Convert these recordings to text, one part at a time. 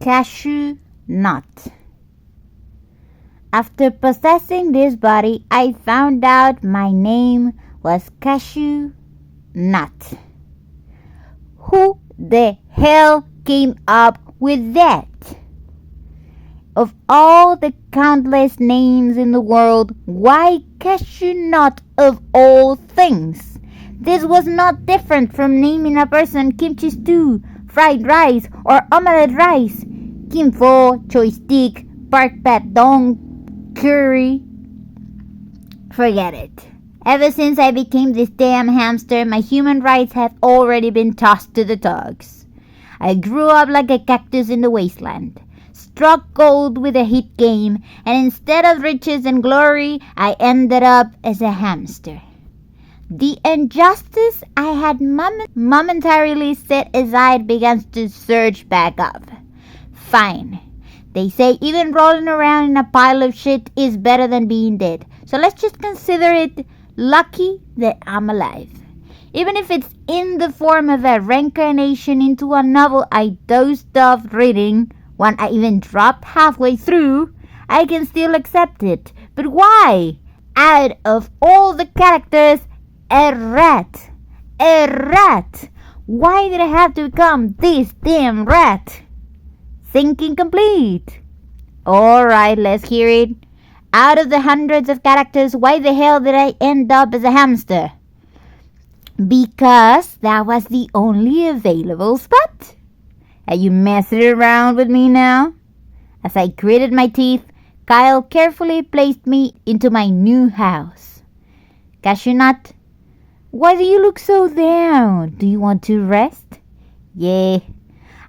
cashew nut. After possessing this body, I found out my name was Cashew Nut. Who the hell came up with that? Of all the countless names in the world, why Cashew Nut of all things? This was not different from naming a person kimchi stew, fried rice, or omelette rice, kim pho, choy stick, park pat dong, curry. Forget it. Ever since I became this damn hamster, my human rights have already been tossed to the dogs. I grew up like a cactus in the wasteland, struck gold with a hit game, and instead of riches and glory, I ended up as a hamster. The injustice I had momentarily set aside began to surge back up. Fine. They say even rolling around in a pile of shit is better than being dead. So let's just consider it lucky that I'm alive. Even if it's in the form of a reincarnation into a novel I dozed off reading, one I even dropped halfway through, I can still accept it. But why? Out of all the characters, a rat. A rat. Why did I have to become this damn rat? Thinking complete. Alright, let's hear it. Out of the hundreds of characters, why the hell did I end up as a hamster? Because that was the only available spot. Are you messing around with me now? As I gritted my teeth, Kyle carefully placed me into my new house. Cashew Nut, why do you look so down? Do you want to rest? Yeah.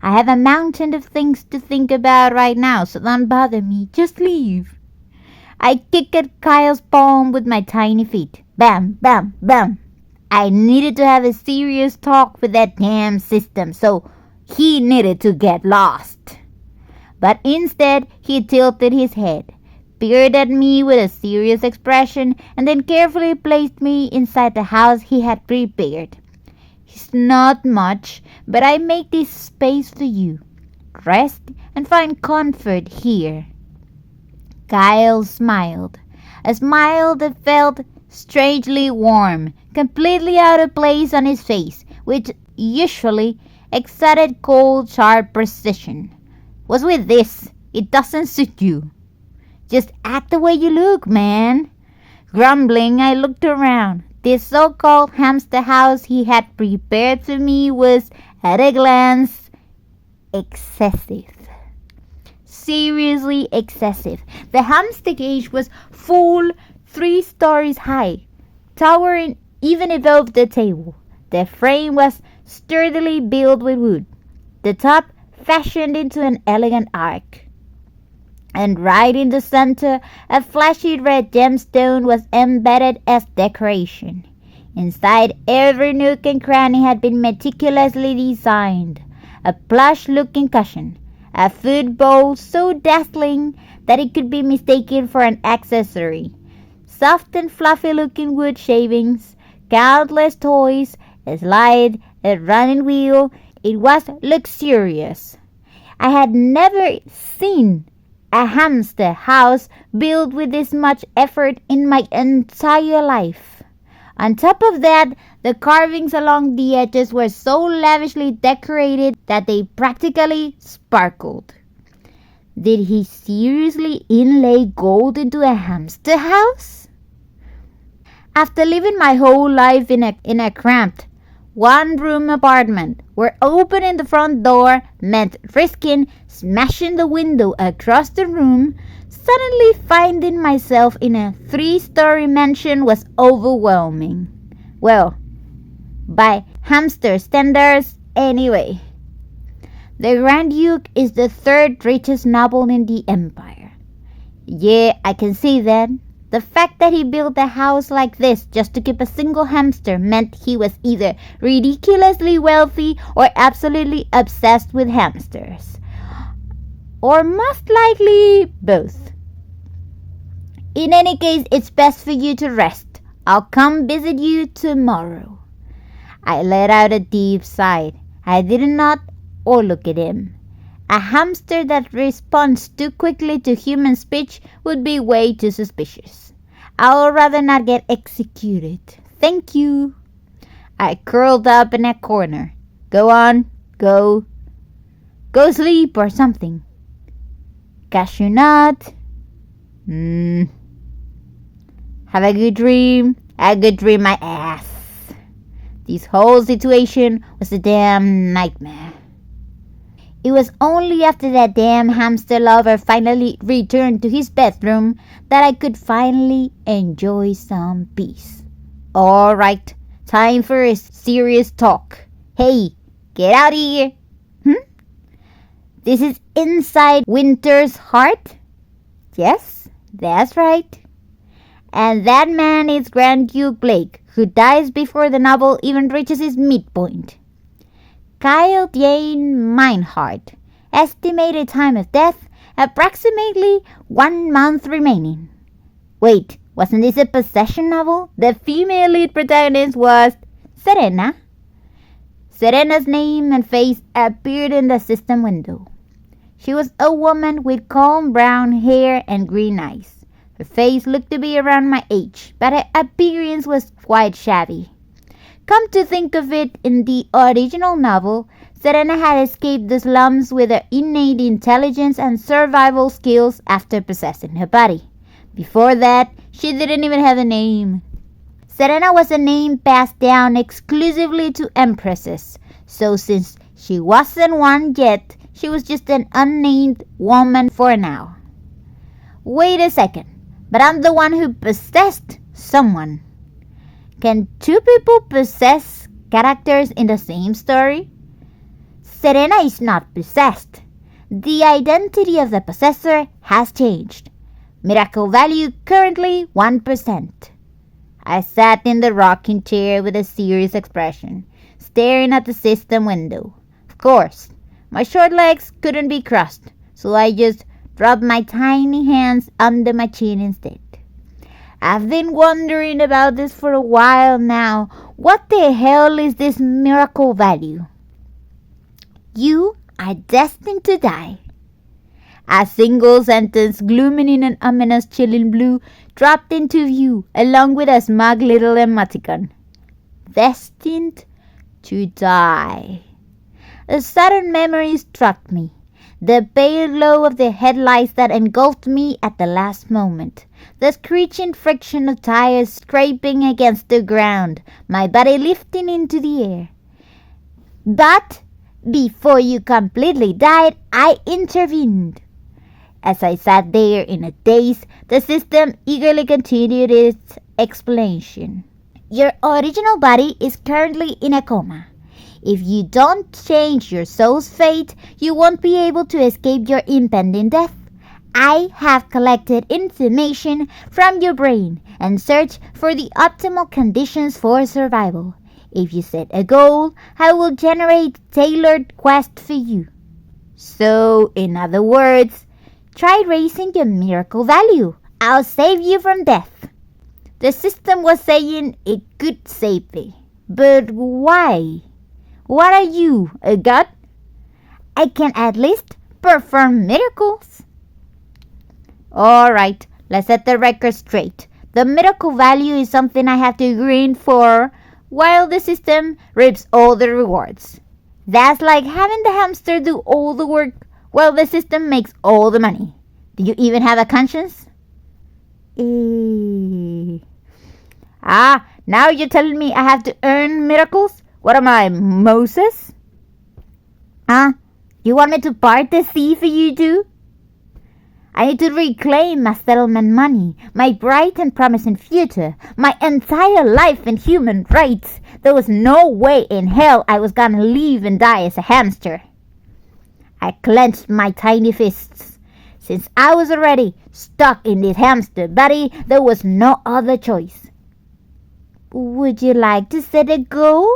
I have a mountain of things to think about right now, so don't bother me. Just leave. I kicked at Kyle's palm with my tiny feet. Bam, bam, bam. I needed to have a serious talk with that damn system, so he needed to get lost. But instead, he tilted his head, peered at me with a serious expression, and then carefully placed me inside the house he had prepared. It's not much, but I make this space for you. Rest and find comfort here. Kyle smiled, a smile that felt strangely warm, completely out of place on his face, which usually exuded cold, sharp precision. What's with this? It doesn't suit you. Just act the way you look, man. Grumbling, I looked around. This so-called hamster house he had prepared for me was, at a glance, excessive. Seriously excessive. The hamster cage was full 3 stories high, towering even above the table. The frame was sturdily built with wood, the top fashioned into an elegant arc. And right in the center, a flashy red gemstone was embedded as decoration. Inside, every nook and cranny had been meticulously designed. A plush-looking cushion, a food bowl so dazzling that it could be mistaken for an accessory, soft and fluffy-looking wood shavings, countless toys, a slide, a running wheel. It was luxurious. I had never seen a hamster house built with this much effort in my entire life. On top of that, the carvings along the edges were so lavishly decorated that they practically sparkled. Did he seriously inlay gold into a hamster house? After living my whole life in a cramped, one-room apartment where opening the front door meant risking smashing the window across the room, suddenly finding myself in a 3-story mansion was overwhelming. Well, by hamster standards anyway. The Grand Duke is the 3rd richest noble in the empire. Yeah, I can see that. The fact that he built a house like this just to keep a single hamster meant he was either ridiculously wealthy or absolutely obsessed with hamsters. Or most likely both. In any case, it's best for you to rest. I'll come visit you tomorrow. I let out a deep sigh. I did not or look at him. A hamster that responds too quickly to human speech would be way too suspicious. I would rather not get executed. Thank you. I curled up in a corner. Go on. Go sleep or something. Cashew nut. Have a good dream. A good dream, my ass. This whole situation was a damn nightmare. It was only after that damn hamster lover finally returned to his bedroom that I could finally enjoy some peace. All right, time for a serious talk. Hey, get out of here. This is inside Winter's heart? Yes, that's right. And that man is Grand Duke Blake, who dies before the novel even reaches its midpoint. Kyle Jane Meinhardt. Estimated time of death, approximately 1 month remaining. Wait, wasn't this a possession novel? The female lead protagonist was Serena. Serena's name and face appeared in the system window. She was a woman with calm brown hair and green eyes. Her face looked to be around my age, but her appearance was quite shabby. Come to think of it, in the original novel, Serena had escaped the slums with her innate intelligence and survival skills after possessing her body. Before that, she didn't even have a name. Serena was a name passed down exclusively to empresses, so since she wasn't one yet, she was just an unnamed woman for now. Wait a second, but I'm the one who possessed someone. Can two people possess characters in the same story? Serena is not possessed. The identity of the possessor has changed. Miracle value currently 1%. I sat in the rocking chair with a serious expression, staring at the system window. Of course, my short legs couldn't be crossed, so I just dropped my tiny hands under my chin instead. I've been wondering about this for a while now. What the hell is this miracle value? You are destined to die. A single sentence glooming in an ominous chilling blue dropped into view, along with a smug little emoticon. Destined to die. A sudden memory struck me. The pale glow of the headlights that engulfed me at the last moment. The screeching friction of tires scraping against the ground, my body lifting into the air. But before you completely died, I intervened. As I sat there in a daze, the system eagerly continued its explanation. Your original body is currently in a coma. If you don't change your soul's fate, you won't be able to escape your impending death. I have collected information from your brain and searched for the optimal conditions for survival. If you set a goal, I will generate tailored quests for you. So, in other words, try raising your miracle value. I'll save you from death. The system was saying it could save me. But why? What are you, a god? I can at least perform miracles. All right, let's set the record straight. The miracle value is something I have to grind for, while the system reaps all the rewards. That's like having the hamster do all the work while the system makes all the money. Do you even have a conscience? Now you're telling me I have to earn miracles? What am I, Moses? You want me to part the sea for you too? I need to reclaim my settlement money, my bright and promising future, my entire life and human rights. There was no way in hell I was gonna live and die as a hamster. I clenched my tiny fists. Since I was already stuck in this hamster body, there was no other choice. Would you like to set a goal?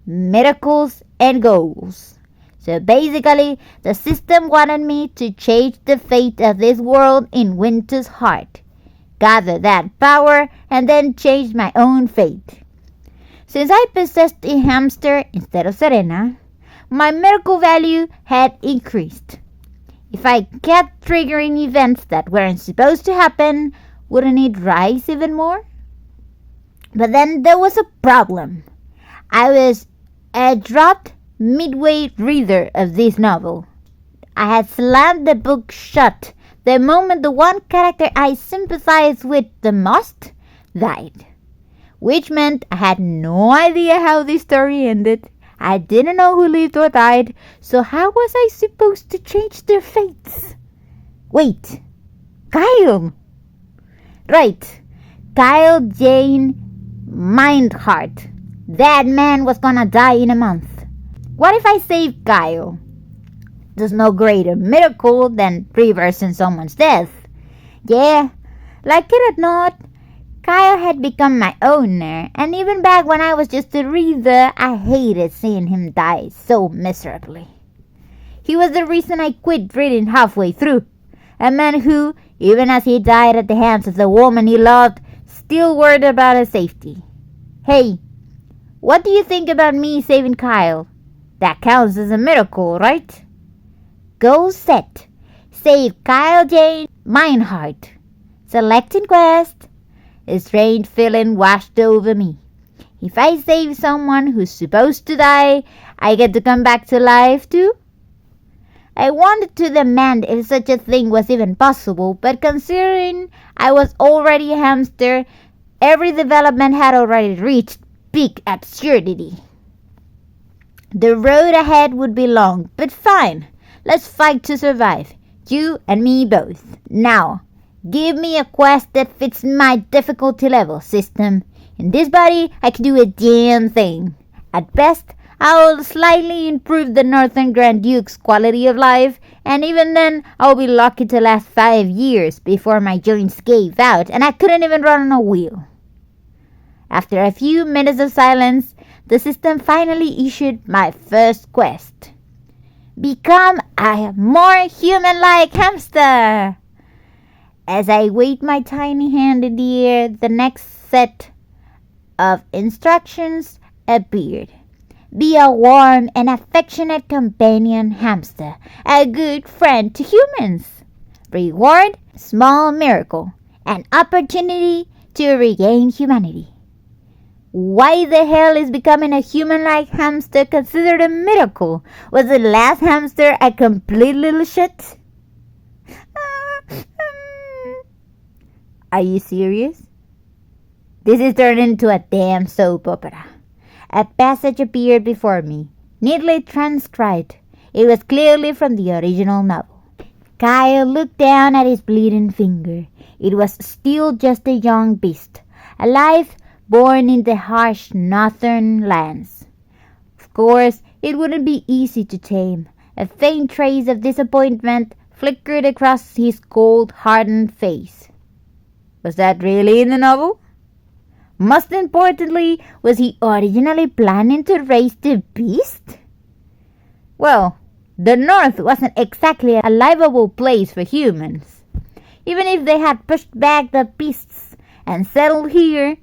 Miracles and goals. So basically, the system wanted me to change the fate of this world in Winter's heart, gather that power, and then change my own fate. Since I possessed a hamster instead of Serena, my miracle value had increased. If I kept triggering events that weren't supposed to happen, wouldn't it rise even more? But then there was a problem. I was a dropped midway reader of this novel. I had slammed the book shut the moment the one character I sympathized with the most died, which meant I had no idea how this story ended. I didn't know who lived or died, so how was I supposed to change their fates? Wait, Kyle! Right, Kyle Jane Mindheart. That man was gonna die in a month. What if I saved Kyle? There's no greater miracle than reversing someone's death. Yeah, like it or not, Kyle had become my owner, and even back when I was just a reader, I hated seeing him die so miserably. He was the reason I quit reading halfway through. A man who, even as he died at the hands of the woman he loved, still worried about his safety. Hey, what do you think about me saving Kyle? That counts as a miracle, right? Goal set. Save Kyle Jane Mindheart. Selecting quest. A strange feeling washed over me. If I save someone who's supposed to die, I get to come back to life too? I wanted to demand if such a thing was even possible, but considering I was already a hamster, every development had already reached peak absurdity. The road ahead would be long, but fine. Let's fight to survive. You and me both. Now, give me a quest that fits my difficulty level system. In this body, I can do a damn thing. At best, I'll slightly improve the Northern Grand Duke's quality of life, and even then, I'll be lucky to last 5 years before my joints gave out and I couldn't even run on a wheel. After a few minutes of silence, the system finally issued my first quest. Become a more human-like hamster. As I waved my tiny hand in the air, the next set of instructions appeared. Be a warm and affectionate companion hamster, a good friend to humans. Reward, small miracle, an opportunity to regain humanity. Why the hell is becoming a human-like hamster considered a miracle? Was the last hamster a complete little shit? Are you serious? This is turning into a damn soap opera. A passage appeared before me, neatly transcribed. It was clearly from the original novel. Kyle looked down at his bleeding finger. It was still just a young beast, alive, born in the harsh northern lands. Of course, it wouldn't be easy to tame. A faint trace of disappointment flickered across his cold, hardened face. Was that really in the novel? Most importantly, was he originally planning to raise the beast? Well, the North wasn't exactly a livable place for humans. Even if they had pushed back the beasts and settled here,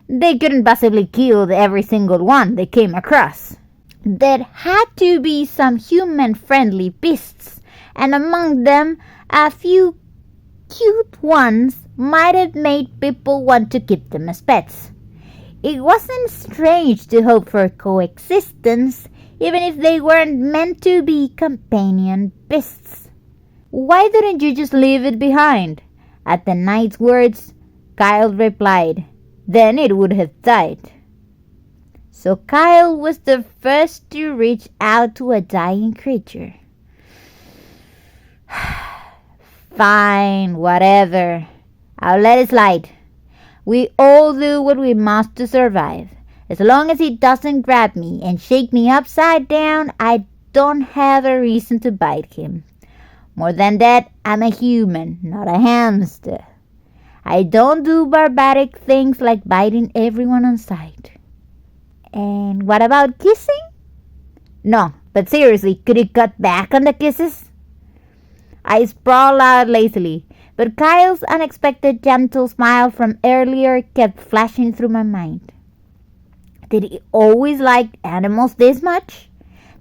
they couldn't possibly kill every single one they came across. There had to be some human-friendly beasts, and among them, a few cute ones might have made people want to keep them as pets. It wasn't strange to hope for coexistence, even if they weren't meant to be companion beasts. Why didn't you just leave it behind? At the knight's words, Kyle replied, then it would have died. So Kyle was the first to reach out to a dying creature. Fine, whatever. I'll let it slide. We all do what we must to survive. As long as he doesn't grab me and shake me upside down, I don't have a reason to bite him. More than that, I'm a human, not a hamster. I don't do barbaric things like biting everyone on sight. And what about kissing? No, but seriously, could you cut back on the kisses? I sprawled out lazily, but Kyle's unexpected gentle smile from earlier kept flashing through my mind. Did he always like animals this much?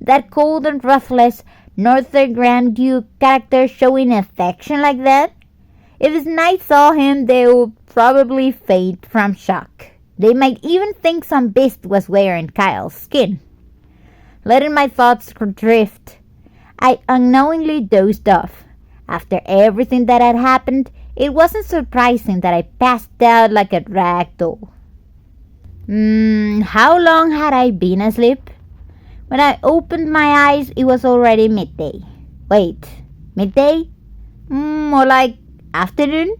That cold and ruthless Northern Grand Duke character showing affection like that? If his knights saw him, they would probably faint from shock. They might even think some beast was wearing Kyle's skin. Letting my thoughts drift, I unknowingly dozed off. After everything that had happened, it wasn't surprising that I passed out like a rag doll. How long had I been asleep? When I opened my eyes, it was already midday. Wait, midday? More like afternoon?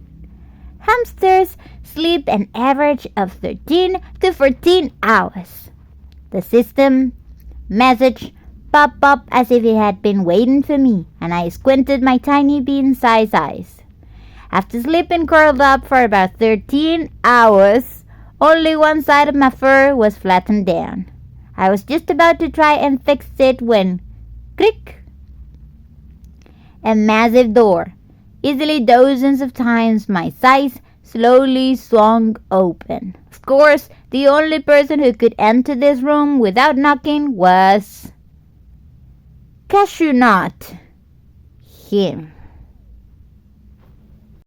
Hamsters sleep an average of 13 to 14 hours. The system message popped up as if it had been waiting for me, and I squinted my tiny bean-sized eyes. After sleeping curled up for about 13 hours, only one side of my fur was flattened down. I was just about to try and fix it when, click, a massive door, easily dozens of times my size, slowly swung open. Of course, the only person who could enter this room without knocking was Cashew Nut. Him.